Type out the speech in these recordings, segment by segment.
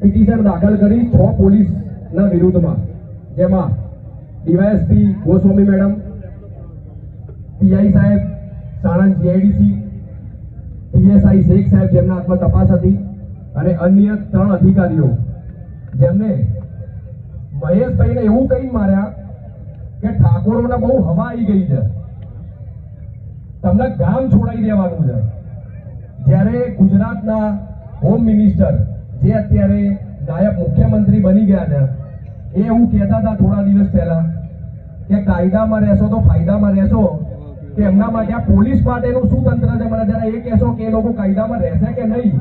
Petition દાખલ કરી 6 પોલીસના વિરુદ્ધમાં, જેમાં ડીવાયએસપી ગોસ્વામી મેડમ, પીઆઈ સાહેબ સાણંદ જીઆઈડીસી, પીએસઆઈ શેખ સાહેબ જેમના હાથમાં તપાસ હતી, અને અન્ય 3 અધિકારીઓ જેમને મહેશભાઈને એવું કહી માર્યા કે ઠાકોરોને બહુ હવા આવી ગઈ છે, તમને ગામ છોડાઈ દેવાનું છે. જ્યારે ગુજરાતના હોમ મિનિસ્ટર જે અત્યારે નાયબ મુખ્યમંત્રી બની ગયા છે, એ એવું કહેતા હતા થોડા દિવસ પહેલા કે કાયદામાં રહેશો તો ફાયદામાં રહેશો, કે એમના માટે આ પોલીસ માટેનું શું તંત્ર છે. મને જરા એ કહેશો કે એ લોકો કાયદામાં રહેશે કે નહીં,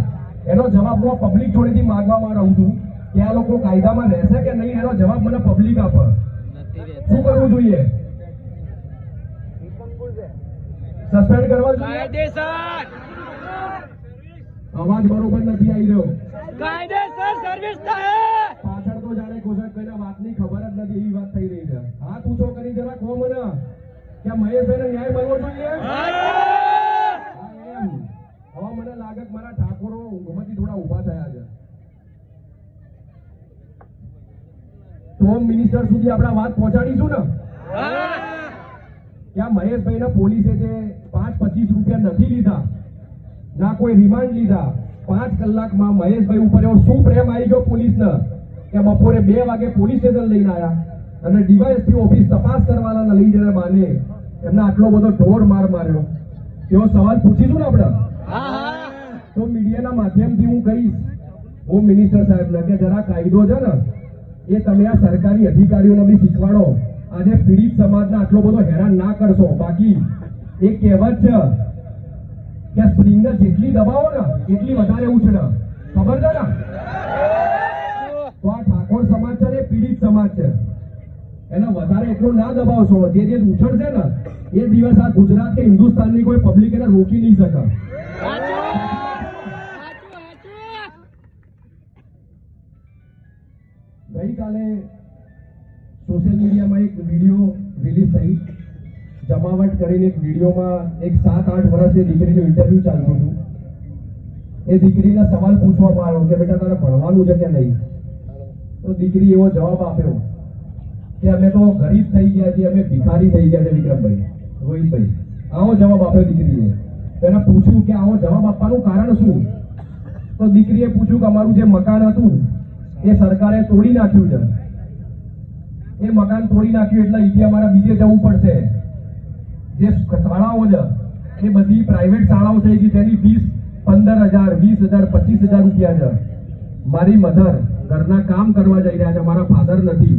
એનો જવાબ હું પબ્લિક જોડેથી માંગવામાં રહું છું કે આ લોકો કાયદામાં રહેશે કે નહીં, એનો જવાબ મને પબ્લિક આપે. શું કરવું જોઈએ? સસ્પેન્ડ કરવા જોઈએ? અવાજ બરોબર નથી આવી રહ્યો. કાયદેસર સર્વિસ થાય. પાછળ તો જાણે કોશક કોઈના વાતની ખબર જ નથી એવી વાત થઈ રહી છે. હાથ ઊંચો કરી જરા કહો મને કે મહેશભાઈને ન્યાય મળવો જોઈએ. હવે મને લાગે કે મારા ઠાકોરો ઊંઘમાંથી થોડા ઊભા થયા છે. તો મિનિસ્ટર સુધી આપણે વાત પહોંચાડીશું ને કે આ મહેશભાઈને પોલીસે જે 5-25 રૂપિયા નથી લીધા, ના કોઈ રિમાન્ડ લીધા, 5 કલાકમાં મહેશભાઈ ઉપર એવો શું પ્રેમ આવી ગયો પોલીસને કે બપોરે 2 વાગે પોલીસ સ્ટેશન લઈને આવ્યા અને ડીવાયએસપી ઓફિસ તપાસ કરવાના લઈ જઈને બાને એમને આટલો બધો ઢોર માર માર્યો. એવો સવાલ પૂછીશું ને આપણે, તો મીડિયાના માધ્યમથી હું કહીશ હોમ મિનિસ્ટર સાહેબને કે જરા કાયદો છે ને એ તમે આ સરકારી અધિકારીઓને બી શીખવાડો. આજે પીડિત સમાજને આટલો બધો હેરાન ના કરશો. બાકી એક કહેવત છે કે સ્પ્રિંગને જેટલી દબાવો ને એટલી વધારે ઉછળે, ખબર છે ને? તો આ ઠાકોર સમાજ છે ને પીડિત સમાજ છે, એને વધારે એટલું ના દબાવશો. જે ઉછળશે ને એ દિવસ આ ગુજરાત કે હિન્દુસ્તાનની કોઈ પબ્લિક એને રોકી નહીં શકે. ગઈકાલે સોશિયલ મીડિયામાં એક વિડીયો રિલીઝ થઈ. જમાવટ કરીને એક વિડીયોમાં એક 7-8 વર્ષની દીકરીનું ઇન્ટરવ્યુ ચાલતું હતું. એ દીકરીને સવાલ પૂછવામાં આવ્યો કે બેટા તારે ભણવાનું છે કે નહીં? તો દીકરી એવો જવાબ આપ્યો કે અમે તો ગરીબ થઈ ગયા છીએ, અમે ભિખારી થઈ ગયા છે. વિક્રમભાઈ, રોહિતભાઈ, આવો જવાબ આપ્યો દીકરીએ. તો એને પૂછ્યું કે આવો જવાબ આપવાનું કારણ શું? તો દીકરીએ પૂછ્યું કે અમારું જે મકાન હતું એ સરકારે તોડી નાખ્યું છે. એ મકાન તોડી નાખ્યું એટલે અહીંથી અમારે બીજે જવું પડશે. જે શાળાઓ છે એ બધી પ્રાઇવેટ શાળાઓ થઈ ગઈ, તેની ફીસ 15,000, 20,000, 25,000 રૂપિયા છે. મારી મધર ઘરના કામ કરવા જઈ રહ્યા છે, મારા ફાધર નથી,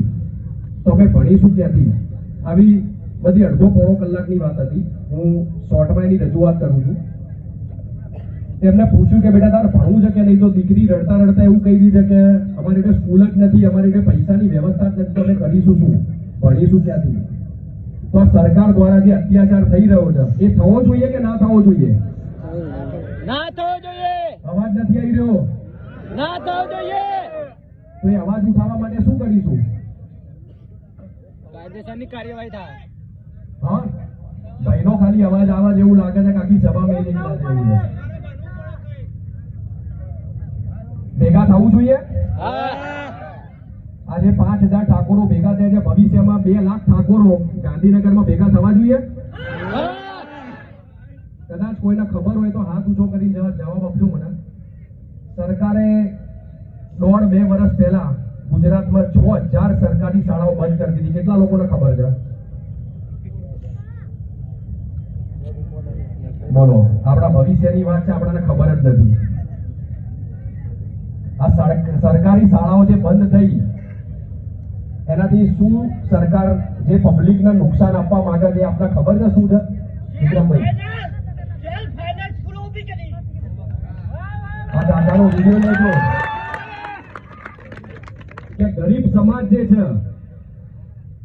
તો અમે ભણીશું ક્યાંથી? આવી બધી અડધો-પોણો કલાકની વાત હતી. હું શોર્ટમાં એની રજૂઆત કરું છું. તેમને પૂછ્યું કે બેટા તારે ભણવું છે કે નહીં? તો દીકરી રડતા રડતા એવું કહી દીધું કે અમારી જોડે સ્કૂલ જ નથી, અમારી જોડે પૈસાની વ્યવસ્થા જ નથી, તો અમે કરીશું શું? ભણીશું ક્યાંથી? તો સરકાર દ્વારા જે અત્યાચાર થઈ રહ્યો છે એ થવો જોઈએ કે ના થવો જોઈએ? ના થવો જોઈએ. અવાજ નથી આવી રહ્યો. ના થવો જોઈએ. તો એ અવાજ ઉઠાવવા માટે શું કરીશું? કાયદેસરની કાર્યવાહી થાય. હા, ભાઈનો ખાલી અવાજ આવા જેવું લાગે છે કે આખી સભામાં એ નહીં લાગે એવું છે. ભેગા થવું જોઈએ. આજે 5,000 ઠાકોરો ભેગા થયા છે, ભવિષ્યમાં 2 લાખ ઠાકોરો ગાંધીનગરમાં ભેગા થવા જોઈએ. કદાચ કોઈને ખબર હોય તો હાથ ઊંચો કરીને જવાબ આપજો મને. સરકારે 1.5-2 વર્ષ પહેલા ગુજરાતમાં 6,000 સરકારી શાળાઓ બંધ કરી દીધી. કેટલા લોકોને ખબર છે? બોલો, આપણા ભવિષ્યની વાત છે, આપણને ખબર જ નથી. આ સરકારી શાળાઓ જે બંધ થઈ એનાથી શું સરકાર જે પબ્લિકને નુકસાન આપવા માંગે છે આપને ખબર છે શું છે? વિક્રમભાઈ, આ દાદાનો વિડીયો લેજો કે ગરીબ સમાજ જે છે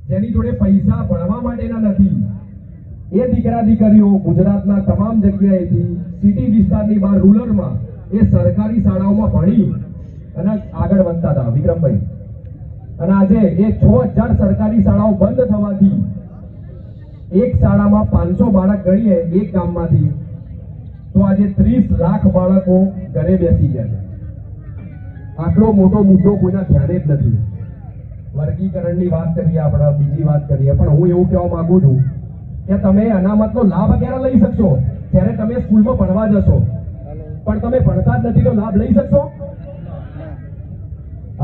જેની જોડે પૈસા ભણવા માટેના નથી, એ દીકરા દીકરીઓ ગુજરાતના તમામ જગ્યાએથી સિટી વિસ્તારની બહાર રૂરલમાં એ સરકારી શાળાઓમાં ભણી અને આગળ વધતા હતા. વિક્રમભાઈ, અને આજે એ 6,000 સરકારી શાળાઓ બંધ થવાથી એક શાળામાં 500 બાળક ગણીએ એક ગામમાંથી, તો આજે 30 લાખ બાળકો ઘરે બેસી ગયા છે. આટલો મોટો મુદ્દો કોઈના ધ્યાને જ નથી. વર્ગીકરણની વાત કરીએ આપણે, બીજી વાત કરીએ, પણ હું એવું કહેવા માંગુ છું કે તમે અનામતનો લાભ ક્યારે લઈ શકશો? જ્યારે તમે સ્કૂલમાં ભણવા જશો. પણ તમે ભણતા જ નથી તો લાભ લઈ શકશો?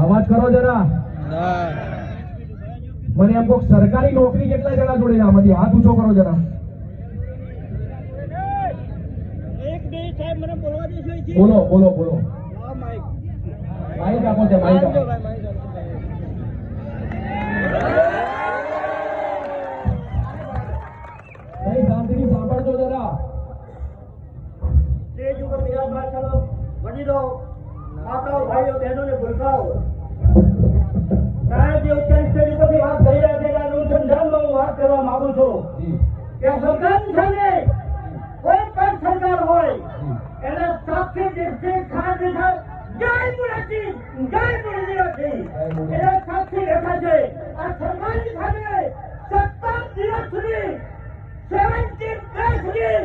અવાજ કરો જરા. મને એમ કહો, સરકારી નોકરી કેટલા જણા જોડે છે? આમાંથી હાથ ઊંચો કરો જરા. બોલો બોલો બોલો. માઈક આપો છે, માઈક આપો. ભાઈ શાંતિથી સાંભળજો જરા. સ્ટેજ ઉપર બિરાજમાન છો વડીલો, માતાઓ, ભાઈઓ, બહેનોને ભૂલકાઓ, સાહેબ જે ઉચ્ચ સ્ટેજ ઉપરથી વાત કરી રહ્યા છે એનું સમજાવવામાં હું વાત કરવા માંગુ છું કે સરકારની સામે કોઈ પણ સરકાર હોય એને સાક્ષી દેશી ખાસ દેખાય જય મુરાજી એને સાક્ષી દેખા છે. આ સરકારની સામે 17 દિવસ સુધી 17 days સુધી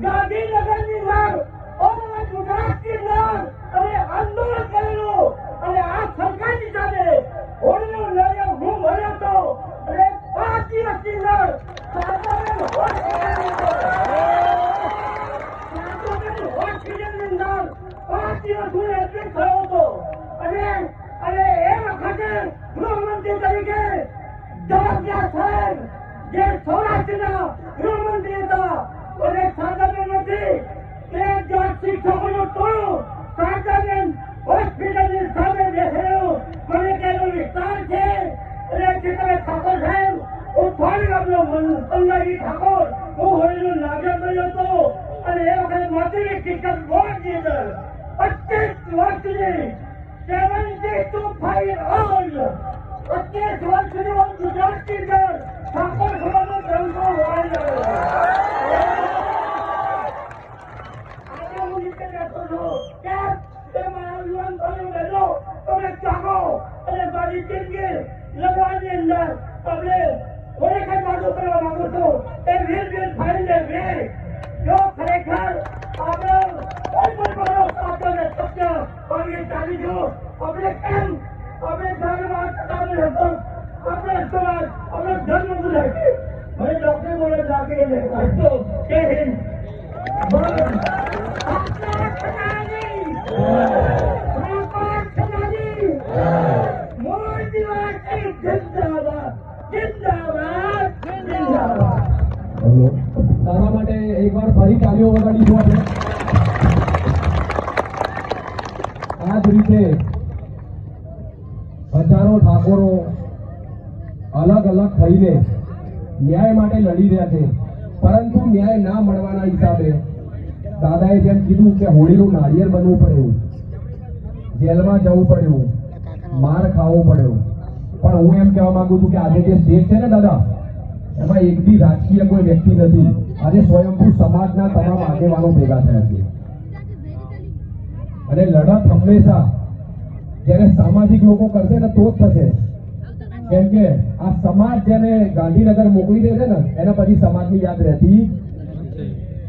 ગાંધીનગરની માંગ ગુજરાતની માંગ અને આંદોલન કરેલું અને આ સરકારની સામે હોળનો લડ્યો હું મળ્યો હતો અને 5 દિવસની માંગ એ વખતે ગૃહમંત્રી તરીકે જવાબદાર સાહેબ જે સૌરાષ્ટ્રના ગૃહમંત્રી હતા અને સાધારણ નથી તે શિક્ષકોનું ટોળું સાધારણ હોસ્પિટલની સામે બેસેલું. મને તેનો વિસ્તાર છે અને જે તમે ઠાકોર સાહેબ, હું થોડી ગામનો પંજાબી ઠાકોર, હું હોળીનો નાગર બન્યો હતો અને એ વખતે માધુરી શિક્ષક બોર્ડની અંદર 25 વર્ષની 72 old 25 વર્ષની ગુજરાતની અંદર ઠાકોર સભાનો જંગો હોય. આજે હું નીચે બેઠો છું ત્યાં તે મારા યુવાન ભાઈઓ બહેનો તમે જાગો અને મારી જિંદગી લડવાની અંદર તમને ખરેખર વાતો કરવા માંગુ છું. એ વીર ભાઈને વીર જો ખરેખર આપણે કોઈ પણ મારો આપણને સત્ય પગી ચાલીશું. આપણે કેમ આપણે ધર્મમાં આપણે સમાજ આપણે ધર્મ બોલાવીએ. ભાઈ ડોક્ટર બોલે જાગીને વાંચતો કે હિન્દ તારા માટે એકવાર ફરી તાલીઓ વગાડીશું આપણે. આ જ રીતે હજારો ઠાકોરો અલગ અલગ થઈને ન્યાય માટે લડી રહ્યા છે, પરંતુ ન્યાય ના મળવાના હિસાબે દાદાએ જેમ કીધું કે હોળીનું નાળિયેર બનવું પડ્યું, જેલમાં જવું પડ્યું, માર ખાવો પડ્યો. પણ હું એમ કહેવા માંગુ છું કે આજે જે સ્ટેજ છે ને દાદા, એમાં એક બી રાજકીય કોઈ વ્યક્તિ નથી. આજે સ્વયંભૂ સમાજના તમામ આગેવાનો ભેગા થયા છે અને લડત હંમેશા જ્યારે સામાજિક લોકો કરશે ને તો જ થશે. કેમ કે આ સમાજ જેને ગાંધીનગર મોકલી દે છે ને એના પછી સમાજની યાદ રહેતી.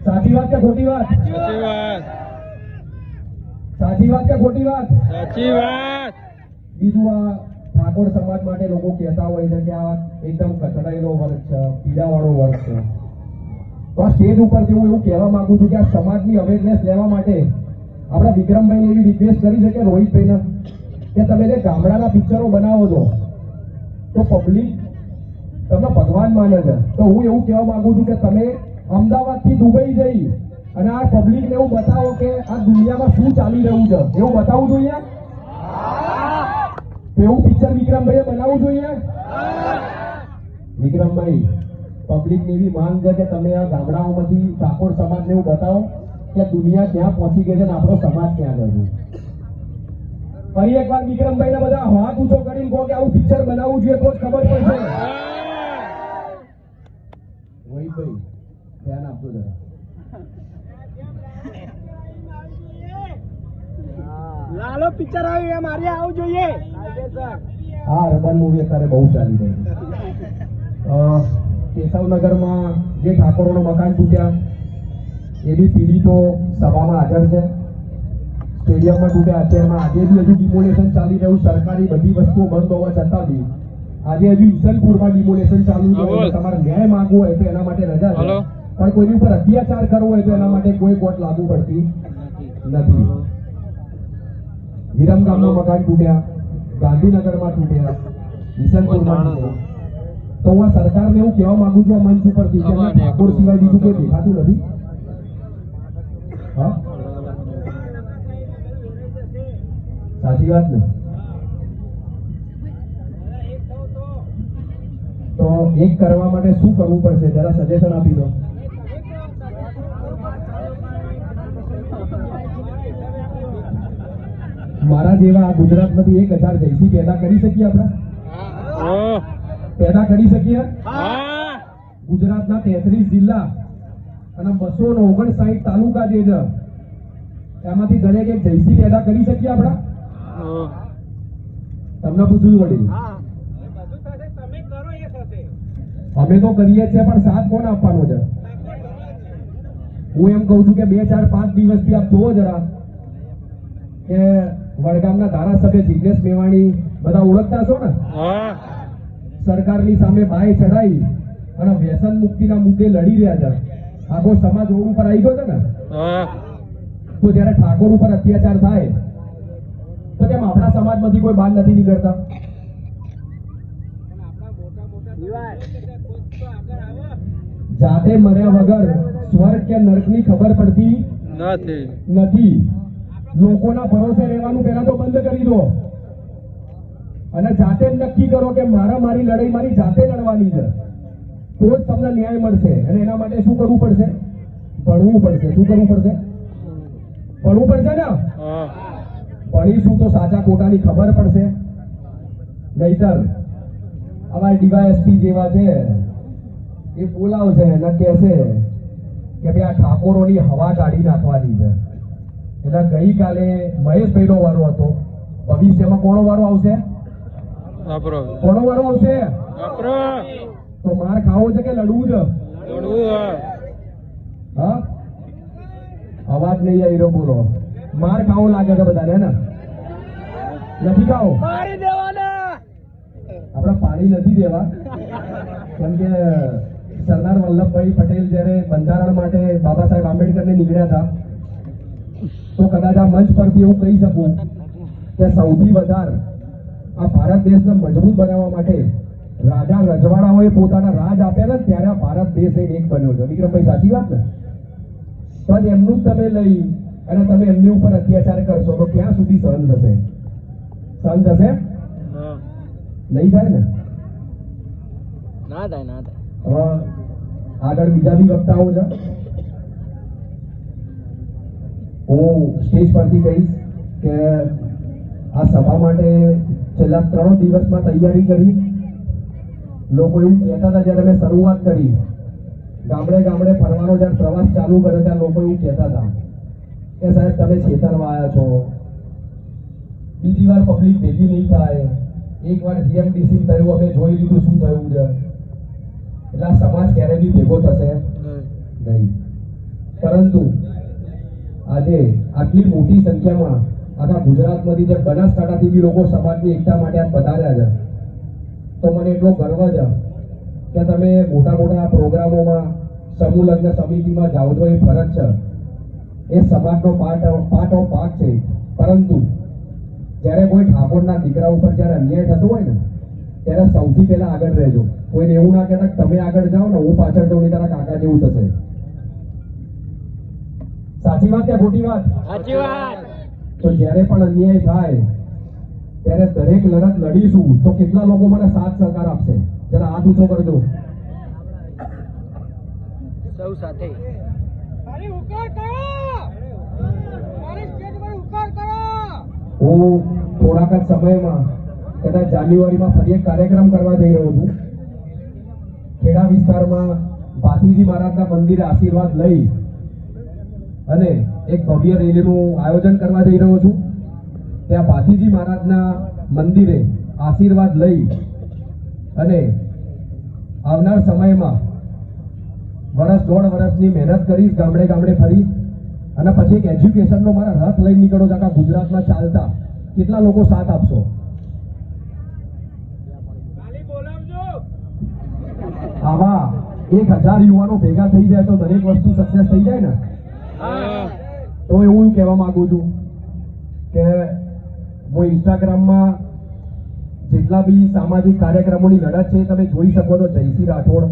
સાચી વાત કે ખોટી વાત? સાચી વાત કે ખોટી વાત? સાચી વાત. બીજું, આ ઠાકોર સમાજ માટે લોકો કહેતા હોય છે કે આ એકદમ કચડાયેલો વર્ગ છે, પીડાવાળો વર્ગ છે. તો આ સ્ટેજ ઉપરથી હું એવું કહેવા માંગુ છું કે આ સમાજની અવેરનેસ લેવા માટે આપણા વિક્રમભાઈને એવી રિક્વેસ્ટ કરી છે કે રોહિતભાઈને કે તમે જે ગામડાના પિક્ચરો બનાવો છો તો પબ્લિક તમને ભગવાન માને છે. તો હું એવું કહેવા માંગુ છું કે તમે અમદાવાદથી દુબઈ જઈ અને આ પબ્લિકને એવું બતાવો કે આ દુનિયામાં શું ચાલી રહ્યું છે, એવું બતાવવું જોઈએ. એવું પિક્ચર વિક્રમભાઈએ બનાવવું જોઈએ. વિક્રમભાઈ, પબ્લિકની એવી માંગ છે કે તમે આ ગામડાઓમાંથી ઠાકોર સમાજને એવું બતાવો કે દુનિયા ક્યાં પહોંચી ગઈ છે અને આપણો સમાજ ક્યાં ગયો છે. ફરી એકવાર વિક્રમભાઈને બધા હાથ ઊંચો કરીને કહો કે આવું પિક્ચર બનાવવું જોઈએ તો જ ખબર પડશે. રોહિતભાઈ ધ્યાન આપજો જરા. લાલો પિક્ચર આવ્યું એમ મારે આવું જોઈએ. હા, અર્બન મૂવી અત્યારે બહુ ચાલી રહ્યું છે. કેશવનગરમાં જે ઠાકોરોનું મકાન તૂટ્યા એ બી પીડિતો સભામાં હાજર છે. સ્ટેડિયમમાં તૂટ્યા. અત્યારમાં આજે બી હજુ ડિમોલેશન ચાલી રહ્યું. સરકારી બધી વસ્તુઓ બંધ હોવા છતાં બી આજે હજુ ઈસનપુરમાં ડિમોલેશન ચાલુ છે. તમારે ન્યાય માંગવો હોય તો એના માટે રજા છે, પણ કોઈની ઉપર અત્યાચાર કરવો હોય તો એના માટે કોઈ કોર્ટ લાગુ પડતી નથી. વિરમગામમાં મકાન તૂટ્યા, ગાંધીનગરમાં તૂટ્યા, ઈસનપુરમાં તૂટ્યા. તો હું આ સરકારને એવું કહેવા માંગુ છું આ મંચ ઉપરથી કે ઠાકોર સિવાય બીજું કોઈ દેખાતું નથી. હા, સાચી વાત ને? તો એક કરવા માટે શું કરવું પડશે જરા સજેશન આપી દો. મારા જેવા આ ગુજરાતમાંથી 1000 જયસી પેદા કરી શકીએ આપણે? પેદા કરી શકીએ? ગુજરાતના 33 જિલ્લા અને 259 તાલુકા જે છે એમાંથી દરેક એક જયસી પેદા કરી શકીએ આપણે? તમને પૂછવું વડીલ. અમે તો કરીએ છીએ, પણ સાથ કોણ આપવાનો છે? હું એમ કહું છું કે 2, 4, 5 દિવસથી આપ જોવો જરા કે વડગામના ધારાસભ્ય જિગ્નેશ મેવાણી બધા ઓળખતા છો ને? સરકારની સામે બાય ચડાઈ અને વ્યસન મુક્તિના મુદ્દે લડી રહ્યા છે. આખો સમાજ રોડ ઉપર આવી ગયો છે ને? તો જયારે ઠાકોર ઉપર અત્યાચાર થાય તો કેમ આપણા સમાજમાંથી કોઈ બહાર નથી નીકળતા? જાતે મર્યા વગર સ્વર્ગ કે નરકની ખબર પડતી નથી. લોકોના ભરોસે રહેવાનું પહેલા તો બંધ કરી દો અને જાતે જ નક્કી કરો કે મારી લડાઈ મારી જાતે લડવાની છે, તો જ તમને ન્યાય મળશે. અને એના માટે શું કરવું પડશે? ભણવું પડશે. શું કરવું પડશે? ભણવું પડશે ને? ભણીશું તો સાચા ખોટાની ખબર પડશે. નહીતર આવા ડીવાયએસપી જેવા છે એ બોલાવશે અને કહેશે કે ભાઈ આ ઠાકોરોની હવા કાઢી નાખવાની છે. એટલે ગઈકાલે મહેશભાઈનો વારો હતો, ભવિષ્યમાં કોનો વારો આવશે? કોનો વારો આવશે? તો માર ખાવો છે કે લડવું છે? હા, અવાજ નહીં આવી રહ્યો, બોલો. માર ખાવો લાગે છે બધાને ને? નથી ખાવો? આપણે પાણી નથી દેવા, કેમ કે સરદાર વલ્લભભાઈ પટેલ જયારે બંધારણ માટે બાબા સાહેબ આંબેડકરને નીકળ્યા હતા તો કદાચ આ મંચ પરથી એવું કહી શકું કે સૌથી વધારે આ ભારત દેશને મજબૂત બનાવવા માટે રાજા રજવાડાઓએ પોતાના રાજ આપ્યા ને ત્યારે આ ભારત દેશ એક બન્યો છે. વિક્રમભાઈ, સાચી વાત ને? તો એમનું જ તમે લઈ અને તમે એમની ઉપર અત્યાચાર કરશો તો ક્યાં સુધી સહન થશે? સહન થશે? નહીં થાય ને? ના થાય. હવે આગળ બીજા બી વક્તાઓ છે, હું સ્ટેજ પરથી કહીશ કે આ સભા માટે છેલ્લા 3 દિવસમાં તૈયારી કરી. લોકો એવું કહેતા હતા જ્યારે મેં શરૂઆત કરી, ગામડે ફરવાનો જ્યારે પ્રવાસ ચાલુ કર્યો ત્યારે લોકો એવું કહેતા હતા કે સાહેબ તમે છેતરવા આવ્યા છો, બીજી વાર પબ્લિક ભેગી નહીં થાય, એકવાર જીએમડીસી થયું અમે જોઈ લીધું શું થયું છે, એટલે આ સમાજ ક્યારે બી ભેગો થશે નહીં. પરંતુ આજે આટલી મોટી સંખ્યામાં આખા ગુજરાતમાંથી જે બનાસકાંઠાથી બી લોકો સમાજની એકતા માટે આ પધાર્યા છે, તો મને એટલો ગર્વ છે કે તમે મોટા પ્રોગ્રામોમાં સમૂહ લગ્ન સમિતિમાં જાઓ છો, એ ફરજ છે, એ સમાજનો પાર્ટ ઓફ પાર્ટ છે. પરંતુ જ્યારે કોઈ ઠાકોરના દીકરા ઉપર જ્યારે અન્યાય થતો હોય ને ત્યારે સૌથી પહેલા આગળ રહેજો. કોઈને એવું ના કહેતા તમે આગળ જાઓ ને હું પાછળ જાઉં, તારા કાકા જેવું થશે. સાચી વાત કે ખોટી વાત? સાચી વાત. તો જ્યારે પણ અન્યાય થાય ત્યારે દરેક લડત લડીશું. તો કેટલા લોકો મને સાથ સહકાર આપશે? જરા હાથ ઊંચો કરજો. સૌ સાથે હું થોડાક જ સમયમાં કદાચ જાન્યુઆરીમાં ફરી એક કાર્યક્રમ કરવા જઈ રહ્યો છું. ખેડા વિસ્તારમાં ભાતીજી મહારાજના મંદિરે આશીર્વાદ લઈ અને એક ભવ્ય રેલીનું આયોજન કરવા જઈ રહ્યો છું. ત્યાં ભાતીજી મહારાજના મંદિરે આશીર્વાદ લઈ અને આવનાર સમયમાં 1-1.5 વર્ષની મહેનત કરીશ, ગામડે ફરી અને પછી એક એજ્યુકેશનનો મારા રથ લઈને નીકળો છો આખા ગુજરાતમાં ચાલતા, કેટલા લોકો સાથ આપશો? આવા 1000 યુવાનો ભેગા થઈ જાય તો દરેક વસ્તુ સક્સેસ થઈ જાય ને. તો એવું કહેવા માંગુ છું કે હું ઇન્સ્ટાગ્રામમાં જેટલા બી સામાજિક કાર્યક્રમોની લડત છે તમે જોઈ શકો છો. જયસિંહ રાઠોડ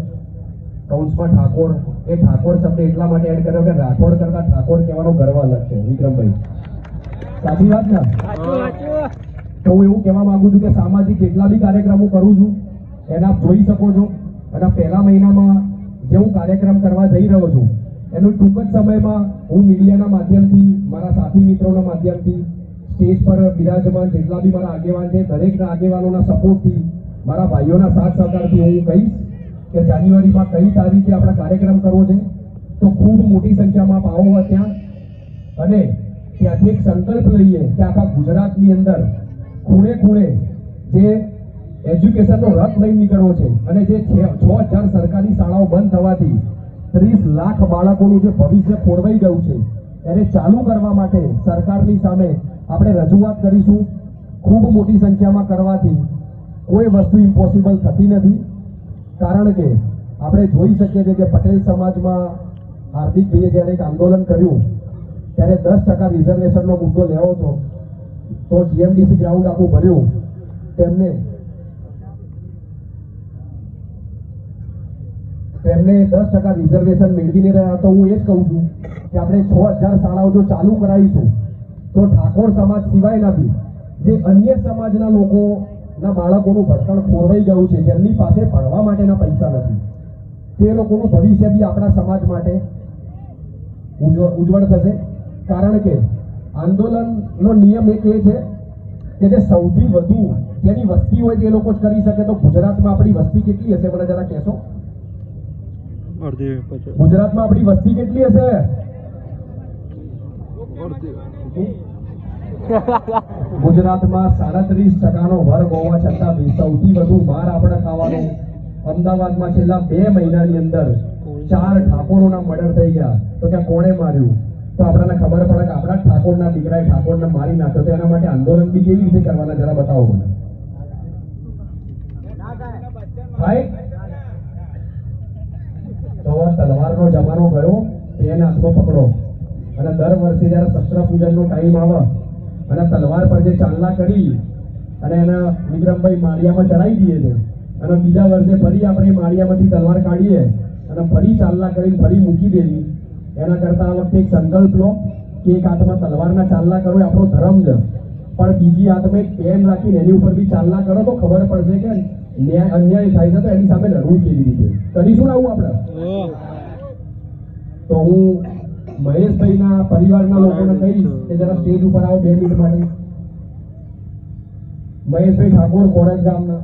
કૌંસમાં ઠાકોર, એ ઠાકોર શબ્દ એટલા માટે એડ કર્યો કે રાઠોડ કરતા ઠાકોર કહેવાનો ગર્વ અલગ છે. વિક્રમભાઈ, સાચી વાત ને? તો હું એવું કહેવા માંગુ છું કે સામાજિક જેટલા બી કાર્યક્રમો કરું છું એને આપ જોઈ શકો છો. અને પહેલા મહિનામાં જે હું કાર્યક્રમ કરવા જઈ રહ્યો છું એનું ટૂંક જ સમયમાં હું મીડિયાના માધ્યમથી, મારા સાથી મિત્રોના માધ્યમથી, સ્ટેજ પર બિરાજમાન જેટલા બી મારા આગેવાન છે દરેકના આગેવાનોના સપોર્ટથી, મારા ભાઈઓના સાથ સહકારથી હું કહીશ કે જાન્યુઆરીમાં કઈ તારીખે આપણે કાર્યક્રમ કરવો છે. તો ખૂબ મોટી સંખ્યામાં આવો ત્યાં, અને ત્યાંથી એક સંકલ્પ લઈએ કે આખા ગુજરાતની અંદર ખૂણે ખૂણે જે એજ્યુકેશનનો રથ લઈને નીકળવો છે, અને જે 6000 સરકારી શાળાઓ બંધ થવાથી 30 લાખ બાળકોનું જે ભવિષ્ય ખોરવાઈ ગયું છે એને ચાલુ કરવા માટે સરકારની સામે આપણે રજૂઆત કરીશું. ખૂબ મોટી સંખ્યામાં કરવાથી કોઈ વસ્તુ ઇમ્પોસિબલ થતી નથી. કારણ કે આપણે જોઈ શકીએ છીએ કે પટેલ સમાજમાં હાર્દિકભાઈએ જ્યારે એક આંદોલન કર્યું ત્યારે 10% રિઝર્વેશનનો મુદ્દો લેવો હતો, તો જીએમડીસી ગ્રાઉન્ડ આખું ભર્યું. તેમને 10% રિઝર્વેશન મેળવી નહીં રહ્યા. તો હું એ જ કહું છું કે આપણે 6000 શાળાઓ જો ચાલુ કરાવીશું તો ઠાકોર સમાજ સિવાયના બી જે અન્ય સમાજના લોકોના બાળકોનું ભણતર ખોરવાઈ ગયું છે, જેમની પાસે ભણવા માટેના પૈસા નથી, તે લોકોનું ભવિષ્ય બી આપણા સમાજ માટે ઉજ્જવળ થશે. કારણ કે આંદોલનનો નિયમ એક એ છે કે જે સૌથી વધુ જેની વસ્તી હોય તે લોકો જ કરી શકે. તો ગુજરાતમાં આપણી વસ્તી કેટલી હશે મને જરા કહેશો? ગુજરાતમાં આપણી વસ્તી કેટલી હશે? ગુજરાતમાં 37% વર્ગ હોવા છતાં સૌથી વધુ માર આપણે ખાવાનો અમદાવાદમાં છેલ્લા 2 મહિનાની અંદર 4 ઠાકોરોના મર્ડર થઈ ગયા. તો ત્યાં કોણે માર્યું? તો આપણને ખબર પડે કે આપણા ઠાકોરના દીકરાએ ઠાકોરને મારી નાખ્યો. તો એના માટે આંદોલન બી કેવી રીતે કરવાના જરા બતાવો મને. ભાઈ તો તલવારનો જમાનો ગયો, એને હાથમાં પકડો. અને દર વર્ષે જયારે શસ્ત્ર પૂજનનો ટાઈમ આવે અને તલવાર પર જે ચાલના કરી અને એના વિક્રમભાઈ માળિયામાં ચડાવી દઈએ છે, અને બીજા વર્ષે ફરી આપણે માળિયામાંથી તલવાર કાઢીએ અને ફરી ચાલના કરીને ફરી મૂકી દેવી. એના કરતા આ વખતે એક સંકલ્પ લો કે એક હાથમાં તલવારના ચાલના કરો, એ આપણો ધર્મ છે, પણ બીજી હાથમાં એક પેન રાખીને એની ઉપર બી ચાલના કરો તો ખબર પડશે કે અન્યાય થાય છે તો એની સામે લડવું કેવી રીતે. કરીશું ને આવું આપણે? તો હું મહેશભાઈના પરિવારના લોકોને કહીશ કે જરા સ્ટેજ ઉપર આવો 2 મિનિટ માટે. મહેશભાઈ ઠાકોર, કોરજ ગામના